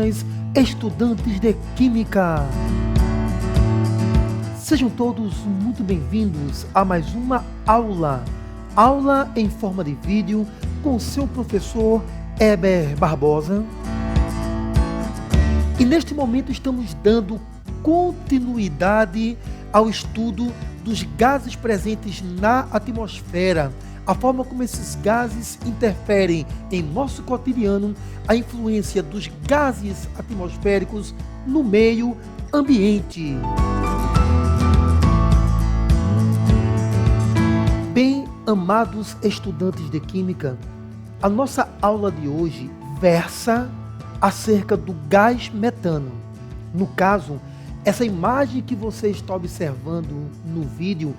crianças, estudantes de Química. Sejam todos muito bem-vindos a mais uma aula em forma de vídeo com seu professor Heber Barbosa. E neste momento estamos dando continuidade ao estudo dos gases presentes na atmosfera, a forma como esses gases interferem em nosso cotidiano, a influência dos gases atmosféricos no meio ambiente. Bem, amados estudantes de Química, a nossa aula de hoje versa acerca do gás metano. No caso, essa imagem que você está observando no vídeo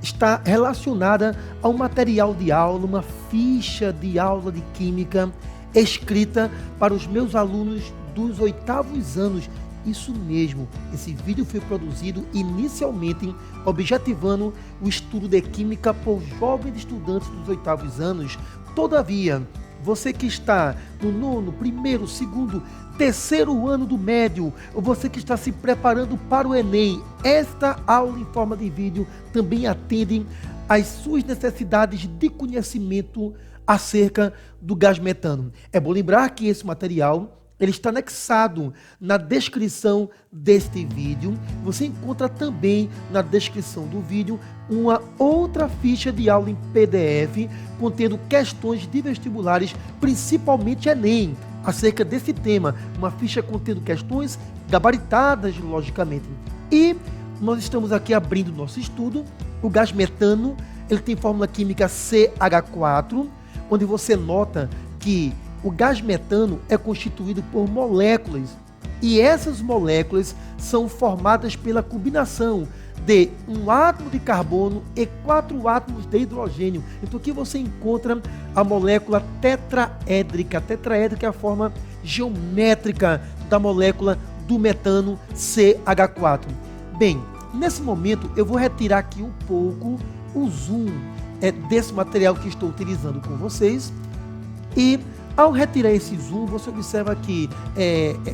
está relacionada a um material de aula, uma ficha de aula de Química escrita para os meus alunos dos 8º anos. Isso mesmo, esse vídeo foi produzido inicialmente objetivando o estudo de Química por jovens estudantes dos 8º anos. Todavia, você que está no 9º, 1º, 2º, 3º ano do médio, ou você que está se preparando para o Enem, esta aula em forma de vídeo também atende às suas necessidades de conhecimento acerca do gás metano. É bom lembrar que esse material ele está anexado na descrição deste vídeo. Você encontra também na descrição do vídeo uma outra ficha de aula em PDF contendo questões de vestibulares, principalmente Enem, acerca desse tema. Uma ficha contendo questões gabaritadas, logicamente. E nós estamos aqui abrindo nosso estudo. O gás metano, ele tem fórmula química CH4, onde você nota que o gás metano é constituído por moléculas e essas moléculas são formadas pela combinação de um átomo de carbono e 4 átomos de hidrogênio. Então aqui você encontra a molécula tetraédrica. A tetraédrica é a forma geométrica da molécula do metano CH4. Bem, nesse momento eu vou retirar aqui um pouco o zoom desse material que estou utilizando com vocês e ao retirar esse zoom, você observa que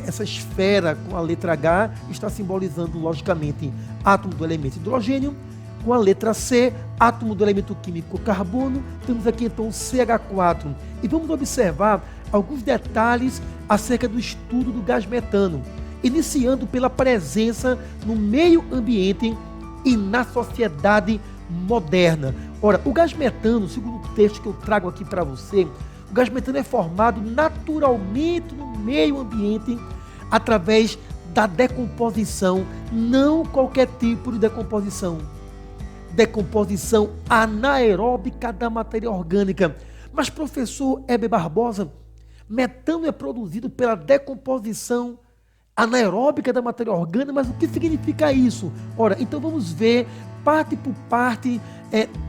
essa esfera com a letra H está simbolizando, logicamente, átomo do elemento hidrogênio. Com a letra C, átomo do elemento químico carbono. Temos aqui, então, o CH4. E vamos observar alguns detalhes acerca do estudo do gás metano, iniciando pela presença no meio ambiente e na sociedade moderna. Ora, o gás metano, segundo o texto que eu trago aqui para você, o gás metano é formado naturalmente no meio ambiente através da decomposição, não qualquer tipo de decomposição. Decomposição anaeróbica da matéria orgânica. Mas, professor Heber Barbosa, metano é produzido pela decomposição anaeróbica da matéria orgânica, mas o que significa isso? Ora, então vamos ver parte por parte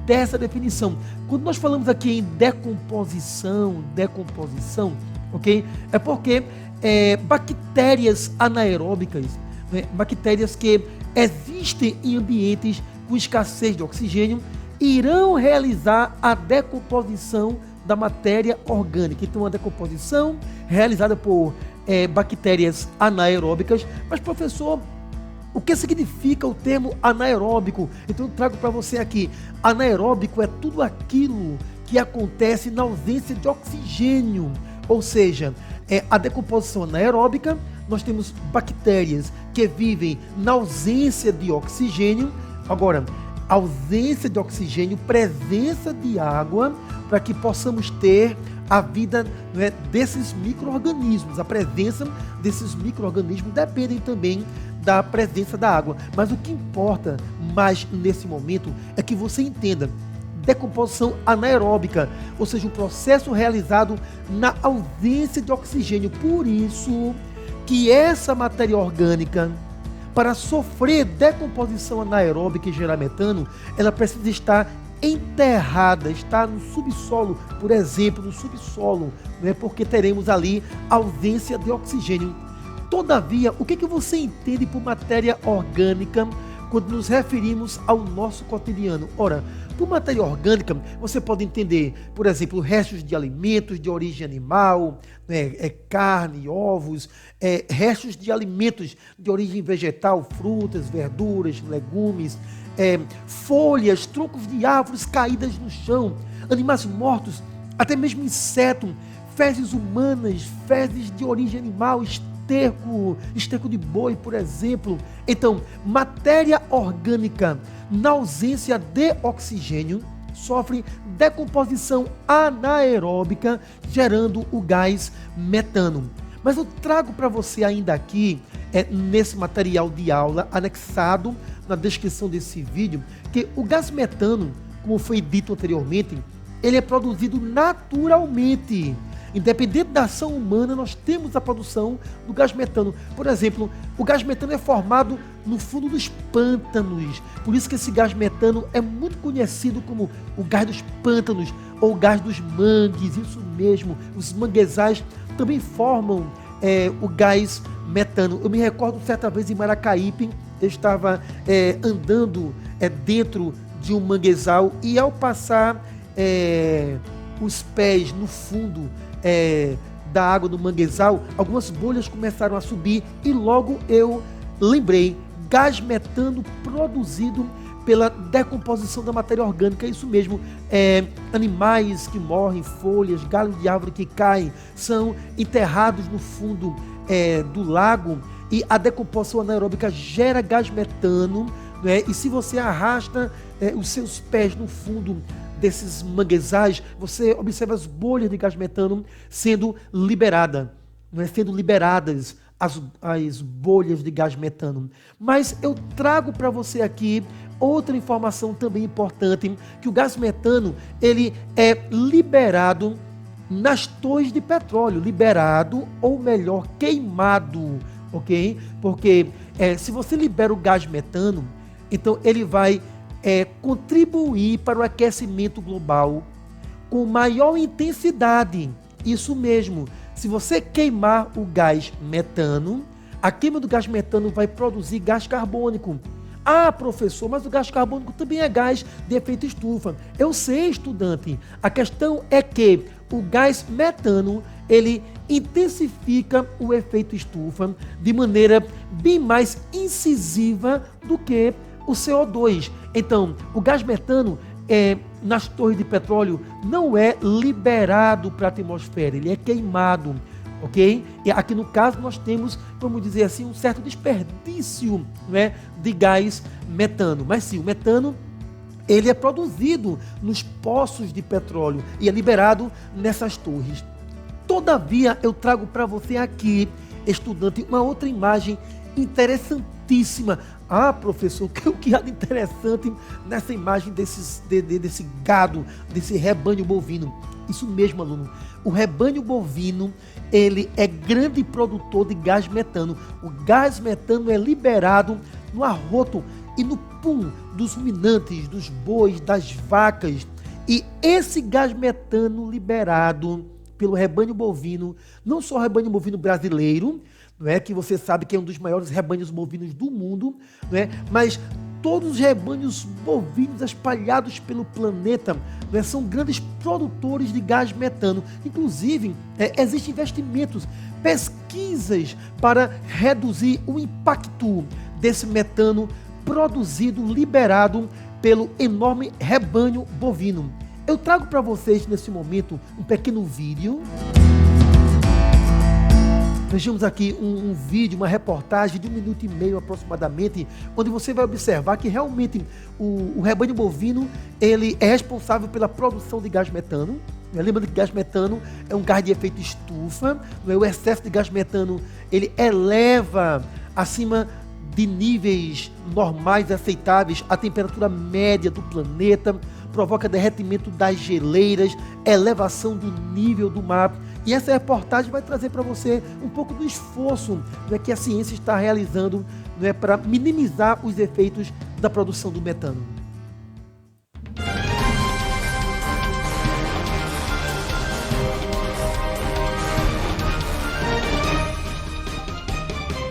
dessa definição. Quando nós falamos aqui em decomposição, ok? É porque bactérias anaeróbicas, bactérias que existem em ambientes com escassez de oxigênio, irão realizar a decomposição da matéria orgânica. Então, a decomposição realizada por bactérias anaeróbicas. Mas, professor, o que significa o termo anaeróbico? Então eu trago para você aqui. Anaeróbico é tudo aquilo que acontece na ausência de oxigênio. Ou seja, a decomposição anaeróbica, nós temos bactérias que vivem na ausência de oxigênio. Agora, ausência de oxigênio, presença de água, para que possamos ter a vida desses micro-organismos. A presença desses micro-organismos depende também da presença da água. Mas o que importa mais nesse momento é que você entenda decomposição anaeróbica, ou seja, um processo realizado na ausência de oxigênio. Por isso que essa matéria orgânica, para sofrer decomposição anaeróbica e gerar metano, ela precisa estar enterrada, está no subsolo, por exemplo, no subsolo, porque teremos ali ausência de oxigênio. Todavia, o que você entende por matéria orgânica quando nos referimos ao nosso cotidiano. Ora, por matéria orgânica, você pode entender, por exemplo, restos de alimentos de origem animal, né, carne, ovos, restos de alimentos de origem vegetal, frutas, verduras, legumes, folhas, troncos de árvores caídas no chão, animais mortos, até mesmo insetos, fezes humanas, fezes de origem animal, esterco de boi, por exemplo. Então, matéria orgânica na ausência de oxigênio sofre decomposição anaeróbica, gerando o gás metano. Mas eu trago para você ainda aqui, nesse material de aula, anexado na descrição desse vídeo, que o gás metano, como foi dito anteriormente, ele é produzido naturalmente. Independente da ação humana, nós temos a produção do gás metano. Por exemplo, o gás metano é formado no fundo dos pântanos. Por isso que esse gás metano é muito conhecido como o gás dos pântanos ou o gás dos mangues. Isso mesmo, os manguezais também formam o gás metano. Eu me recordo certa vez em Maracaípe, eu estava andando dentro de um manguezal e ao passar os pés no fundo da água do manguezal, algumas bolhas começaram a subir e logo eu lembrei, gás metano produzido pela decomposição da matéria orgânica. É isso mesmo, animais que morrem, folhas, galhos de árvore que caem, são enterrados no fundo do lago e a decomposição anaeróbica gera gás metano, né? E se você arrasta os seus pés no fundo desses manguezais, você observa as bolhas de gás metano sendo liberadas, sendo liberadas as bolhas de gás metano. Mas eu trago para você aqui outra informação também importante, que o gás metano ele é liberado nas torres de petróleo, liberado ou melhor, queimado, ok? Porque se você libera o gás metano, então ele vai contribuir para o aquecimento global com maior intensidade. Isso mesmo, se você queimar o gás metano, a queima do gás metano vai produzir gás carbônico. Ah, professor, mas o gás carbônico também é gás de efeito estufa. Eu sei, estudante. A questão é que o gás metano, ele intensifica o efeito estufa de maneira bem mais incisiva do que o CO2. Então, o gás metano nas torres de petróleo não é liberado para a atmosfera, ele é queimado, ok? E aqui no caso nós temos, vamos dizer assim, um certo desperdício, né, de gás metano. Mas sim, o metano ele é produzido nos poços de petróleo e é liberado nessas torres. Todavia, eu trago para você aqui, estudante, uma outra imagem interessantíssima. Ah, professor, o que há de interessante nessa imagem desse gado, desse rebanho bovino? Isso mesmo, aluno. O rebanho bovino, ele é grande produtor de gás metano. O gás metano é liberado no arroto e no pum dos ruminantes, dos bois, das vacas. E esse gás metano liberado pelo rebanho bovino, não só o rebanho bovino brasileiro, não é, que você sabe que é um dos maiores rebanhos bovinos do mundo, não é, mas todos os rebanhos bovinos espalhados pelo planeta, não é, são grandes produtores de gás metano. Inclusive, existem investimentos, pesquisas para reduzir o impacto desse metano produzido, liberado pelo enorme rebanho bovino. Eu trago para vocês nesse momento um pequeno vídeo. Vejamos aqui um vídeo, uma reportagem de 1 minuto e meio aproximadamente, onde você vai observar que realmente o rebanho bovino ele é responsável pela produção de gás metano. Lembra que gás metano é um gás de efeito estufa, o excesso de gás metano ele eleva acima de níveis normais aceitáveis a temperatura média do planeta, provoca derretimento das geleiras, elevação do nível do mar. E essa reportagem vai trazer para você um pouco do esforço, que a ciência está realizando, para minimizar os efeitos da produção do metano.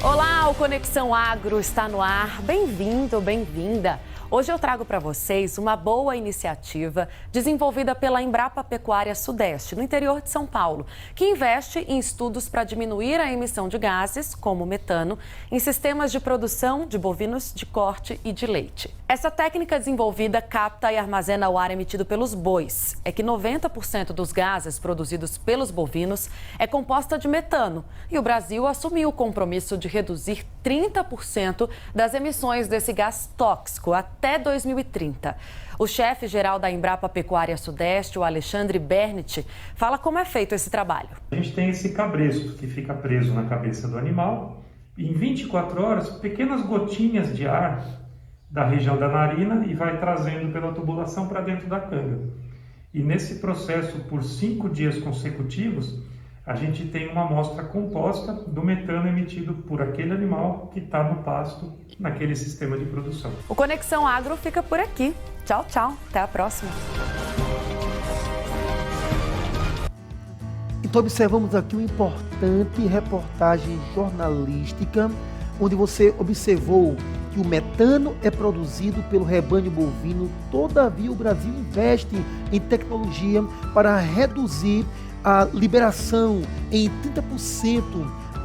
Olá, o Conexão Agro está no ar. Bem-vindo, bem-vinda. Hoje eu trago para vocês uma boa iniciativa desenvolvida pela Embrapa Pecuária Sudeste, no interior de São Paulo, que investe em estudos para diminuir a emissão de gases, como metano, em sistemas de produção de bovinos de corte e de leite. Essa técnica desenvolvida capta e armazena o ar emitido pelos bois. É que 90% dos gases produzidos pelos bovinos é composta de metano. E o Brasil assumiu o compromisso de reduzir 30% das emissões desse gás tóxico até 2030. O chefe-geral da Embrapa Pecuária Sudeste, o Alexandre Bernit, fala como é feito esse trabalho. A gente tem esse cabresto que fica preso na cabeça do animal. Em 24 horas, pequenas gotinhas de ar da região da narina e vai trazendo pela tubulação para dentro da canga. E nesse processo, por 5 dias consecutivos, a gente tem uma amostra composta do metano emitido por aquele animal que está no pasto, naquele sistema de produção. O Conexão Agro fica por aqui. Tchau, tchau. Até a próxima. Então observamos aqui uma importante reportagem jornalística, onde você observou que o metano é produzido pelo rebanho bovino. Todavia, o Brasil investe em tecnologia para reduzir a liberação em 30%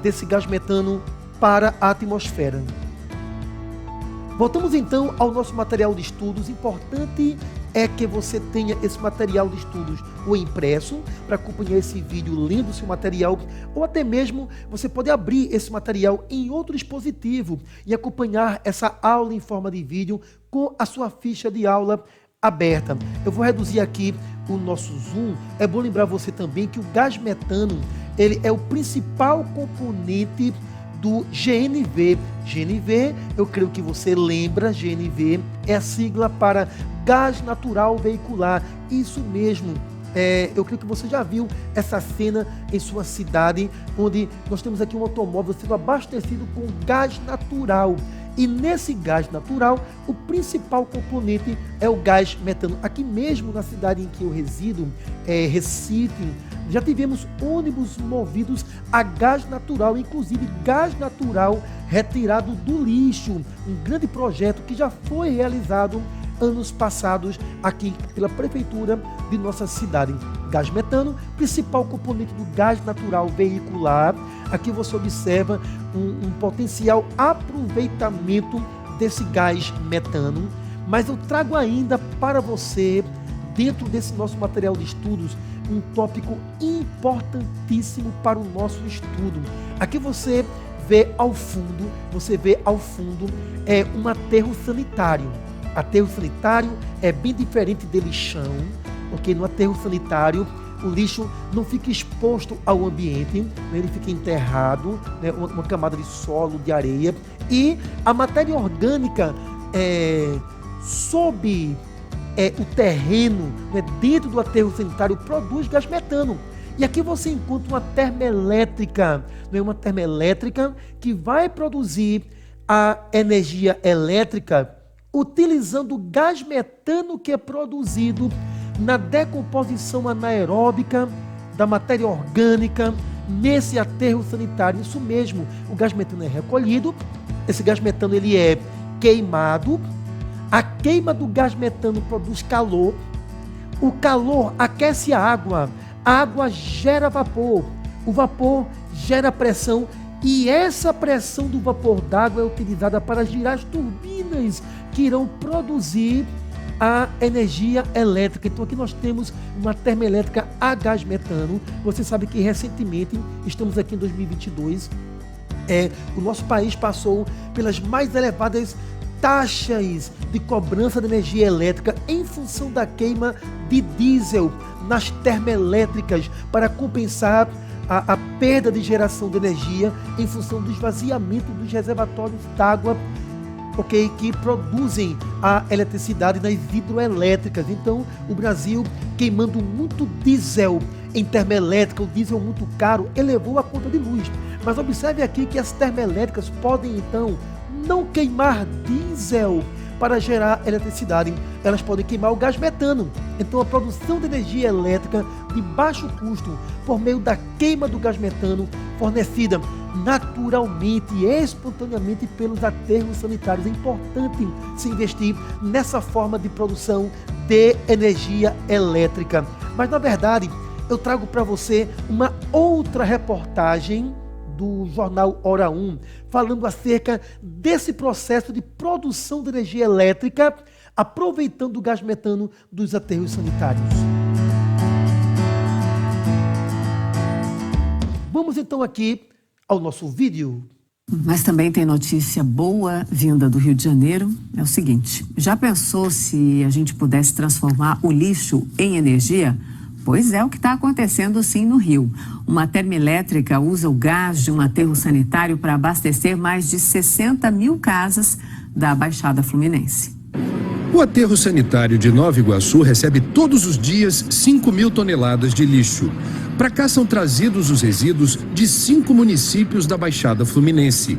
desse gás metano para a atmosfera. Voltamos então ao nosso material de estudos. Importante é que você tenha esse material de estudos ou impresso para acompanhar esse vídeo lendo o seu material, ou até mesmo você pode abrir esse material em outro dispositivo e acompanhar essa aula em forma de vídeo com a sua ficha de aula aberta. Eu vou reduzir aqui o nosso zoom. É bom lembrar você também que o gás metano, ele é o principal componente do GNV. GNV, eu creio que você lembra, GNV é a sigla para gás natural veicular. Isso mesmo. Eu creio que você já viu essa cena em sua cidade, onde nós temos aqui um automóvel sendo abastecido com gás natural. E nesse gás natural, o principal componente é o gás metano. Aqui mesmo na cidade em que eu resido, Recife, já tivemos ônibus movidos a gás natural, inclusive gás natural retirado do lixo. Um grande projeto que já foi realizado anos passados aqui pela prefeitura de nossa cidade. Gás metano, principal componente do gás natural veicular. Aqui você observa um potencial aproveitamento desse gás metano, mas eu trago ainda para você, dentro desse nosso material de estudos, um tópico importantíssimo para o nosso estudo. Aqui você vê ao fundo um aterro sanitário. Aterro sanitário é bem diferente de lixão, porque no aterro sanitário o lixo não fica exposto ao ambiente, né? Ele fica enterrado, né? Uma camada de solo, de areia, e a matéria orgânica sob o terreno, né? Dentro do aterro sanitário, produz gás metano. E aqui você encontra uma termoelétrica, né? Uma termoelétrica que vai produzir a energia elétrica utilizando o gás metano que é produzido na decomposição anaeróbica da matéria orgânica nesse aterro sanitário. Isso mesmo, o gás metano é recolhido, esse gás metano ele é queimado, a queima do gás metano produz calor, o calor aquece a água gera vapor, o vapor gera pressão, e essa pressão do vapor d'água é utilizada para girar as turbinas que irão produzir a energia elétrica. Então aqui nós temos uma termoelétrica a gás metano. Você sabe que recentemente, estamos aqui em 2022, o nosso país passou pelas mais elevadas taxas de cobrança de energia elétrica em função da queima de diesel nas termoelétricas para compensar a perda de geração de energia em função do esvaziamento dos reservatórios d'água, que produzem a eletricidade nas hidroelétricas. Então, o Brasil, queimando muito diesel em termoelétrica, o diesel muito caro, elevou a conta de luz. Mas observe aqui que as termoelétricas podem, então, não queimar diesel para gerar eletricidade. Elas podem queimar o gás metano. Então, a produção de energia elétrica de baixo custo, por meio da queima do gás metano, fornecida naturalmente e espontaneamente pelos aterros sanitários. É importante se investir nessa forma de produção de energia elétrica. Mas, na verdade, eu trago para você uma outra reportagem do jornal Hora 1, falando acerca desse processo de produção de energia elétrica, aproveitando o gás metano dos aterros sanitários. Vamos então aqui ao nosso vídeo. Mas também tem notícia boa vinda do Rio de Janeiro. É o seguinte, já pensou se a gente pudesse transformar o lixo em energia? Pois é o que está acontecendo sim no Rio. Uma termoelétrica usa o gás de um aterro sanitário para abastecer mais de 60 mil casas da Baixada Fluminense. O aterro sanitário de Nova Iguaçu recebe todos os dias 5 mil toneladas de lixo. Para cá são trazidos os resíduos de 5 municípios da Baixada Fluminense.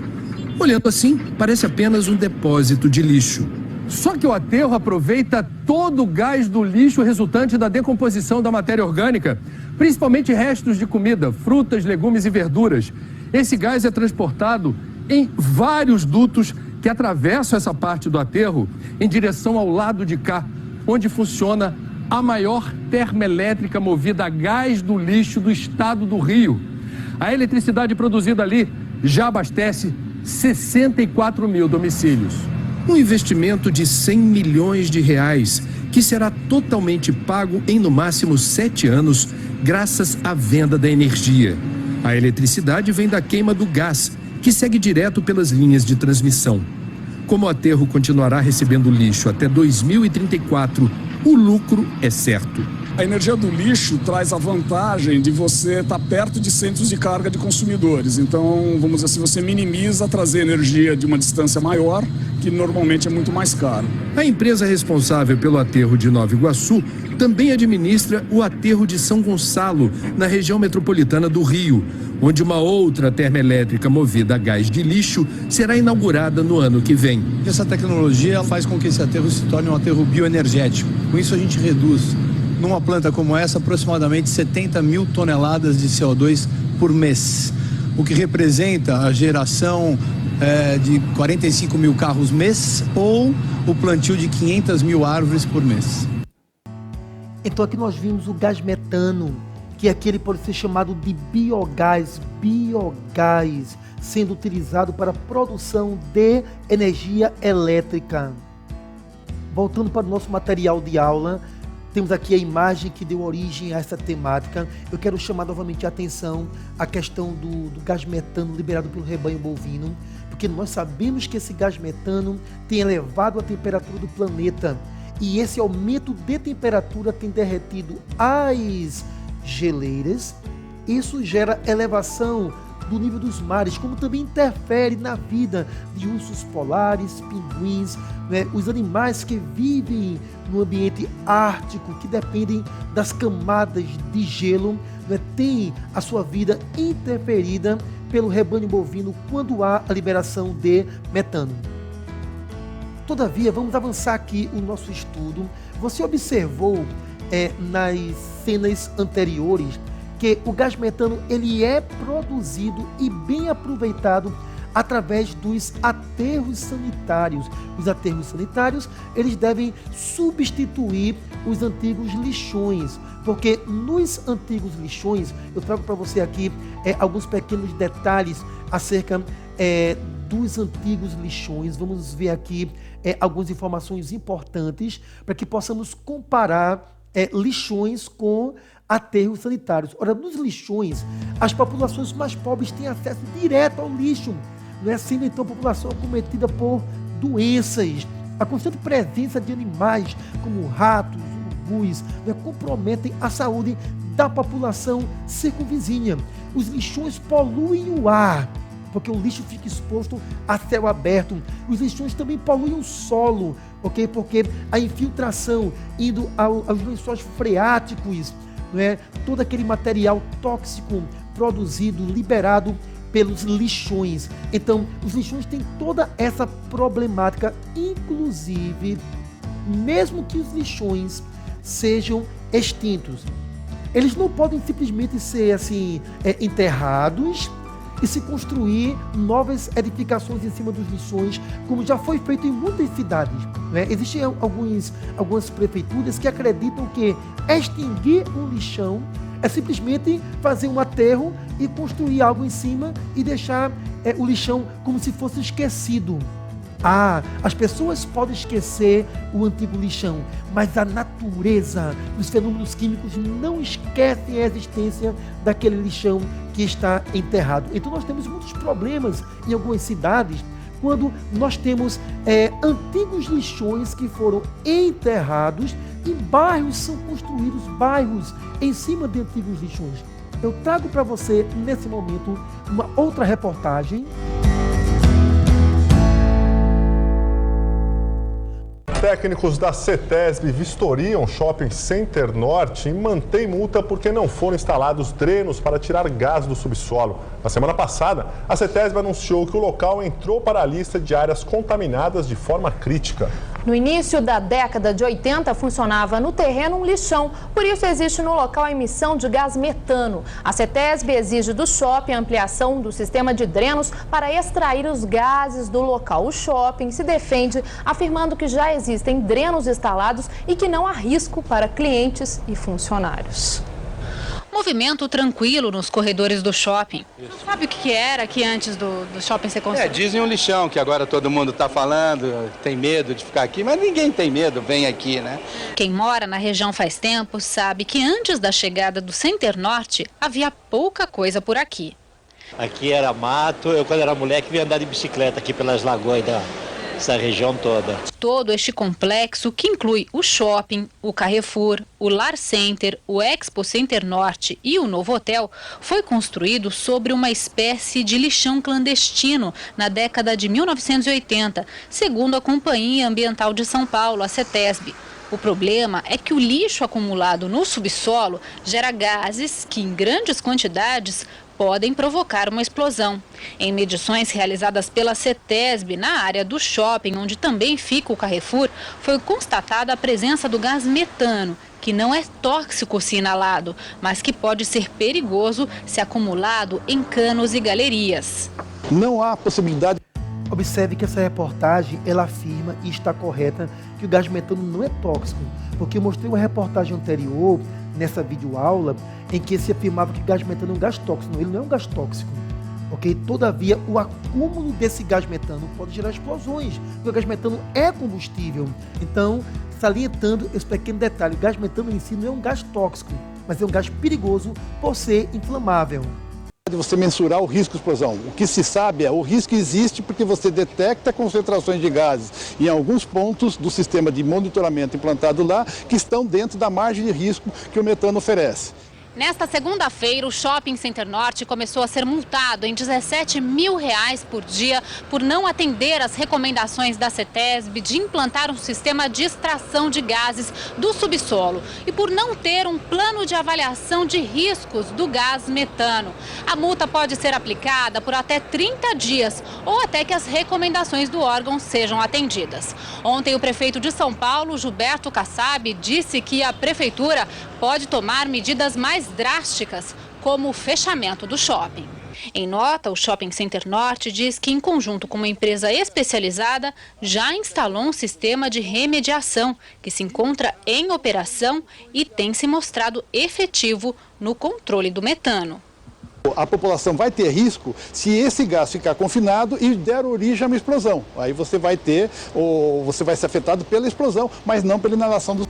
Olhando assim, parece apenas um depósito de lixo. Só que o aterro aproveita todo o gás do lixo resultante da decomposição da matéria orgânica, principalmente restos de comida, frutas, legumes e verduras. Esse gás é transportado em vários dutos que atravessam essa parte do aterro em direção ao lado de cá, onde funciona a maior termoelétrica movida a gás do lixo do estado do Rio. A eletricidade produzida ali já abastece 64 mil domicílios. Um investimento de 100 milhões de reais, que será totalmente pago em no máximo 7 anos, graças à venda da energia. A eletricidade vem da queima do gás, que segue direto pelas linhas de transmissão. Como o aterro continuará recebendo lixo até 2034, o lucro é certo. A energia do lixo traz a vantagem de você estar perto de centros de carga de consumidores. Então, vamos dizer assim, você minimiza trazer energia de uma distância maior, que normalmente é muito mais caro. A empresa responsável pelo aterro de Nova Iguaçu também administra o aterro de São Gonçalo, na região metropolitana do Rio, onde uma outra termoelétrica movida a gás de lixo será inaugurada no ano que vem. Essa tecnologia faz com que esse aterro se torne um aterro bioenergético. Com isso a gente reduz, numa planta como essa, aproximadamente 70 mil toneladas de CO2 por mês, o que representa a geração de 45 mil carros mês ou o plantio de 500 mil árvores por mês. Então aqui nós vimos o gás metano, que aqui ele pode ser chamado de biogás, sendo utilizado para a produção de energia elétrica. Voltando para o nosso material de aula, temos aqui a imagem que deu origem a essa temática. Eu quero chamar novamente a atenção à questão do gás metano liberado pelo rebanho bovino, porque nós sabemos que esse gás metano tem elevado a temperatura do planeta, e esse aumento de temperatura tem derretido as geleiras. Isso gera elevação do nível dos mares, como também interfere na vida de ursos polares, pinguins, os animais que vivem no ambiente ártico, que dependem das camadas de gelo, têm a sua vida interferida pelo rebanho bovino quando há a liberação de metano. Todavia, vamos avançar aqui o nosso estudo. Você observou nas cenas anteriores que o gás metano ele é produzido e bem aproveitado através dos aterros sanitários. Os aterros sanitários eles devem substituir os antigos lixões, porque nos antigos lixões, eu trago para você aqui alguns pequenos detalhes acerca dos antigos lixões. Vamos ver aqui algumas informações importantes para que possamos comparar lixões com aterros sanitários. Ora, nos lixões, as populações mais pobres têm acesso direto ao lixo, sendo então a população acometida por doenças. A constante presença de animais como ratos, urubus, comprometem a saúde da população circunvizinha. Os lixões poluem o ar, porque o lixo fica exposto a céu aberto. Os lixões também poluem o solo, okay? Porque a infiltração indo aos lençóis freáticos, todo aquele material tóxico produzido, liberado pelos lixões. Então, os lixões têm toda essa problemática, inclusive, mesmo que os lixões sejam extintos, eles não podem simplesmente ser assim enterrados e se construir novas edificações em cima dos lixões, como já foi feito em muitas cidades, né? Existem algumas prefeituras que acreditam que extinguir um lixão é simplesmente fazer um aterro e construir algo em cima e deixar o lixão como se fosse esquecido. As pessoas podem esquecer o antigo lixão, mas a natureza, os fenômenos químicos não esquecem a existência daquele lixão que está enterrado. Então nós temos muitos problemas em algumas cidades quando nós temos antigos lixões que foram enterrados e bairros são construídos, bairros em cima de antigos lixões. Eu trago para você, nesse momento, uma outra reportagem. Técnicos da CETESB vistoriam Shopping Center Norte e mantêm multa porque não foram instalados drenos para tirar gás do subsolo. Na semana passada, a CETESB anunciou que o local entrou para a lista de áreas contaminadas de forma crítica. No início da década de 80, funcionava no terreno um lixão, por isso existe no local a emissão de gás metano. A CETESB exige do shopping a ampliação do sistema de drenos para extrair os gases do local. O shopping se defende, afirmando que já existem drenos instalados e que não há risco para clientes e funcionários. Movimento tranquilo nos corredores do shopping. Você sabe o que era aqui antes do shopping ser construído? Dizem um lixão, que agora todo mundo está falando, tem medo de ficar aqui, mas ninguém tem medo, vem aqui, né? Quem mora na região faz tempo sabe que antes da chegada do Center Norte, havia pouca coisa por aqui. Aqui era mato, eu quando era moleque vinha andar de bicicleta aqui pelas lagoas dessa região toda. Todo este complexo, que inclui o shopping, o Carrefour, o Lar Center, o Expo Center Norte e o novo hotel, foi construído sobre uma espécie de lixão clandestino na década de 1980, segundo a Companhia Ambiental de São Paulo, a CETESB. O problema é que o lixo acumulado no subsolo gera gases que, em grandes quantidades, podem provocar uma explosão. Em medições realizadas pela CETESB na área do shopping, onde também fica o Carrefour, foi constatada a presença do gás metano, que não é tóxico se inalado, mas que pode ser perigoso se acumulado em canos e galerias. Não há possibilidade. Observe que essa reportagem, ela afirma, e está correta, que o gás metano não é tóxico, porque eu mostrei uma reportagem anterior, nessa videoaula, em que se afirmava que o gás metano é um gás tóxico. Não, ele não é um gás tóxico, ok? Todavia, o acúmulo desse gás metano pode gerar explosões, porque o gás metano é combustível. Então, salientando esse pequeno detalhe, o gás metano em si não é um gás tóxico, mas é um gás perigoso por ser inflamável. Você mensurar o risco de explosão. O que se sabe é o risco existe porque você detecta concentrações de gases em alguns pontos do sistema de monitoramento implantado lá que estão dentro da margem de risco que o metano oferece. Nesta segunda-feira, o Shopping Center Norte começou a ser multado em R$17 mil por dia por não atender às recomendações da CETESB de implantar um sistema de extração de gases do subsolo e por não ter um plano de avaliação de riscos do gás metano. A multa pode ser aplicada por até 30 dias ou até que as recomendações do órgão sejam atendidas. Ontem, o prefeito de São Paulo, Gilberto Kassab, disse que a prefeitura pode tomar medidas mais drásticas, como o fechamento do shopping. Em nota, o Shopping Center Norte diz que, em conjunto com uma empresa especializada, já instalou um sistema de remediação que se encontra em operação e tem se mostrado efetivo no controle do metano. A população vai ter risco se esse gás ficar confinado e der origem a uma explosão. Aí você vai ser afetado pela explosão, mas não pela inalação do...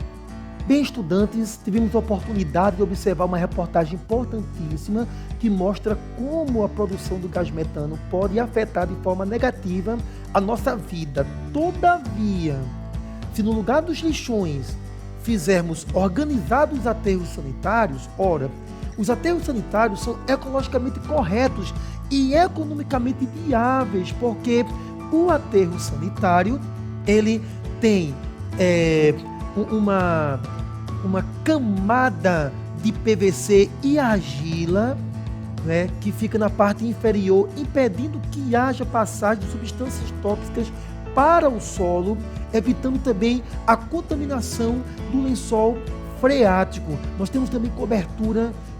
Bem, estudantes, tivemos a oportunidade de observar uma reportagem importantíssima que mostra como a produção do gás metano pode afetar de forma negativa a nossa vida. Todavia, se no lugar dos lixões fizermos organizados aterros sanitários, ora, os aterros sanitários são ecologicamente corretos e economicamente viáveis, porque o aterro sanitário, ele tem uma camada de PVC e argila, né, que fica na parte inferior, impedindo que haja passagem de substâncias tóxicas para o solo, evitando também a contaminação do lençol freático. Nós temos também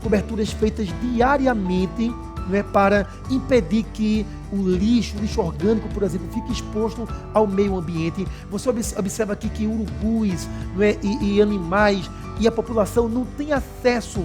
coberturas feitas diariamente não é, para impedir que o lixo orgânico, por exemplo, fique exposto ao meio ambiente. Você observa aqui que urubus, não é, e animais e a população não tem acesso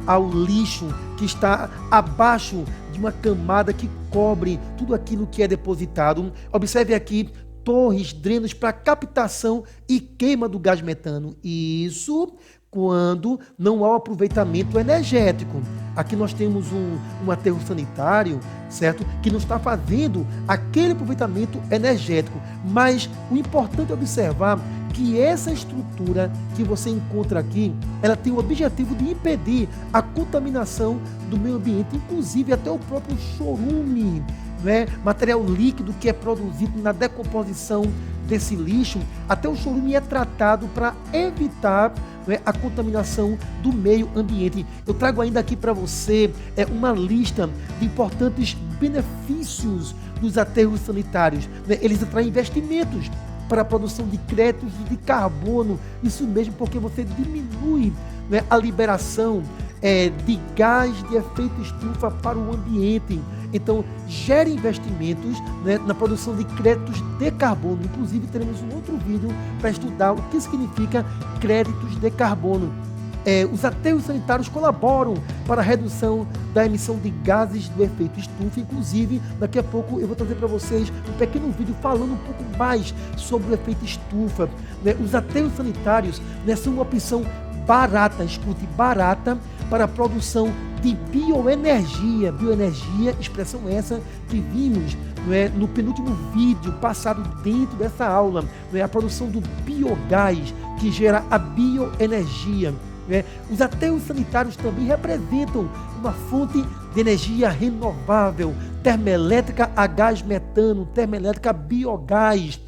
ao lixo que está abaixo de uma camada que cobre tudo aquilo que é depositado. Observe aqui torres, drenos para captação e queima do gás metano. Isso quando não há um aproveitamento energético. Aqui nós temos um aterro sanitário, certo? Que não está fazendo aquele aproveitamento energético. Mas o importante é observar que essa estrutura que você encontra aqui, ela tem o objetivo de impedir a contaminação do meio ambiente, inclusive até o próprio chorume, né? Material líquido que é produzido na decomposição desse lixo, até o chorume é tratado para evitar, né, a contaminação do meio ambiente. Eu trago ainda aqui para você uma lista de importantes benefícios dos aterros sanitários, né? Eles atraem investimentos para a produção de créditos de carbono, isso mesmo porque você diminui, né, a liberação de gás de efeito estufa para o ambiente. Então, gera investimentos, né, na produção de créditos de carbono. Inclusive, teremos um outro vídeo para estudar o que significa créditos de carbono. Os aterros sanitários colaboram para a redução da emissão de gases do efeito estufa. Inclusive, daqui a pouco eu vou trazer para vocês um pequeno vídeo falando um pouco mais sobre o efeito estufa. Os aterros sanitários, né, são uma opção barata, escute, barata, para a produção de bioenergia. Bioenergia, expressão essa que vimos, não é, no penúltimo vídeo passado dentro dessa aula, não é, a produção do biogás que gera a bioenergia. Os aterros sanitários também representam uma fonte de energia renovável, termoelétrica a gás metano, termoelétrica a biogás.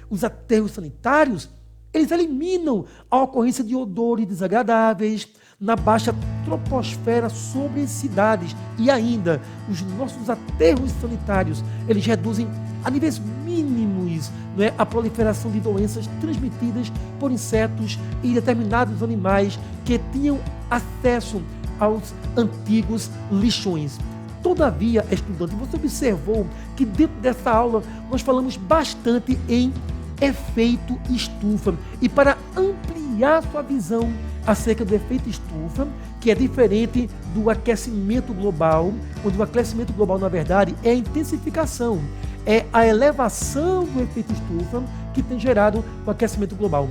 Os aterros sanitários, eles eliminam a ocorrência de odores desagradáveis na baixa troposfera sobre cidades. E ainda, os nossos aterros sanitários, eles reduzem a níveis mínimos, não é, a proliferação de doenças transmitidas por insetos e determinados animais que tinham acesso aos antigos lixões. Todavia, estudante, você observou que dentro dessa aula nós falamos bastante em efeito estufa. E para ampliar sua visão acerca do efeito estufa, que é diferente do aquecimento global, onde o aquecimento global, na verdade, é a intensificação, é a elevação do efeito estufa que tem gerado o aquecimento global.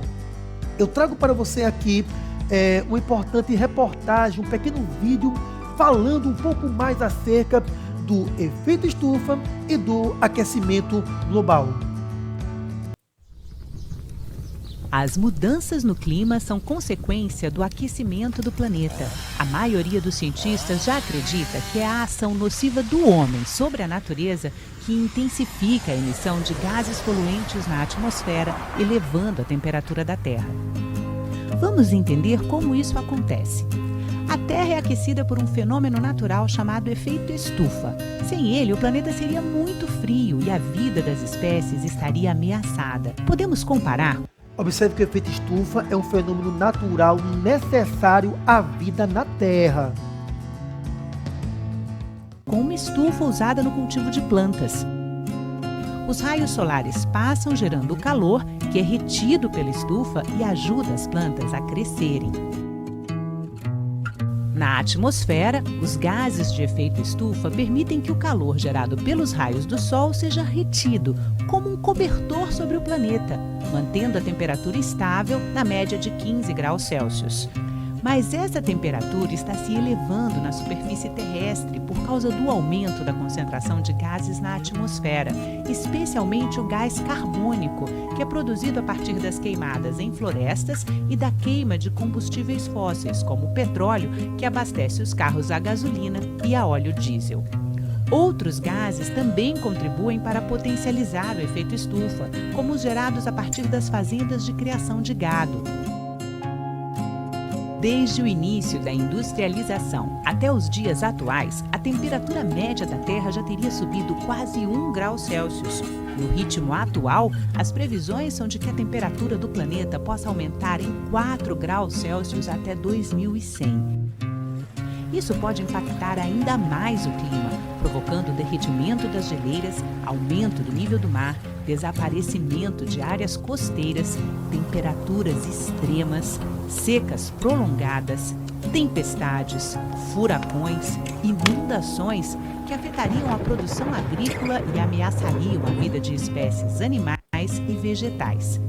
Eu trago para você aqui uma importante reportagem, um pequeno vídeo falando um pouco mais acerca do efeito estufa e do aquecimento global. As mudanças no clima são consequência do aquecimento do planeta. A maioria dos cientistas já acredita que é a ação nociva do homem sobre a natureza que intensifica a emissão de gases poluentes na atmosfera, elevando a temperatura da Terra. Vamos entender como isso acontece. A Terra é aquecida por um fenômeno natural chamado efeito estufa. Sem ele, o planeta seria muito frio e a vida das espécies estaria ameaçada. Podemos comparar? Observe que o efeito estufa é um fenômeno natural necessário à vida na Terra. Com uma estufa usada no cultivo de plantas. Os raios solares passam gerando o calor, que é retido pela estufa e ajuda as plantas a crescerem. Na atmosfera, os gases de efeito estufa permitem que o calor gerado pelos raios do Sol seja retido, como um cobertor sobre o planeta, mantendo a temperatura estável na média de 15 graus Celsius. Mas essa temperatura está se elevando na superfície terrestre por causa do aumento da concentração de gases na atmosfera, especialmente o gás carbônico, que é produzido a partir das queimadas em florestas e da queima de combustíveis fósseis, como o petróleo, que abastece os carros a gasolina e a óleo diesel. Outros gases também contribuem para potencializar o efeito estufa, como os gerados a partir das fazendas de criação de gado. Desde o início da industrialização até os dias atuais, a temperatura média da Terra já teria subido quase 1 grau Celsius. No ritmo atual, as previsões são de que a temperatura do planeta possa aumentar em 4 graus Celsius até 2100. Isso pode impactar ainda mais o clima, provocando o derretimento das geleiras, aumento do nível do mar, desaparecimento de áreas costeiras, temperaturas extremas, secas prolongadas, tempestades, furacões, inundações que afetariam a produção agrícola e ameaçariam a vida de espécies animais e vegetais.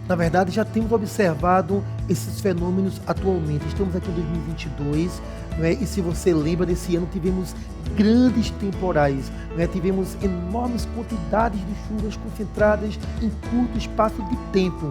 Na verdade, já temos observado esses fenômenos atualmente. Estamos aqui em 2022, não é? E se você lembra, desse ano tivemos grandes temporais, não é? Tivemos enormes quantidades de chuvas concentradas em curto espaço de tempo.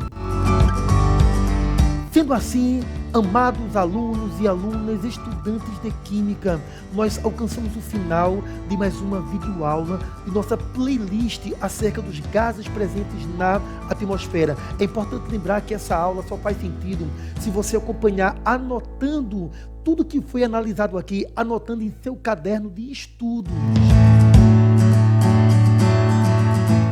Sendo assim, amados alunos e alunas, estudantes de Química, nós alcançamos o final de mais uma videoaula de nossa playlist acerca dos gases presentes na atmosfera. É importante lembrar que essa aula só faz sentido se você acompanhar anotando tudo que foi analisado aqui, anotando em seu caderno de estudos.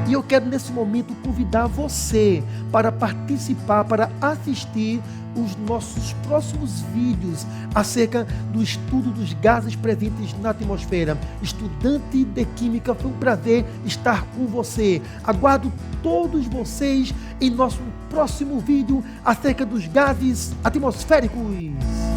E eu quero nesse momento convidar você para participar, para assistir os nossos próximos vídeos acerca do estudo dos gases presentes na atmosfera. Estudante de Química, foi um prazer estar com você. Aguardo todos vocês em nosso próximo vídeo acerca dos gases atmosféricos.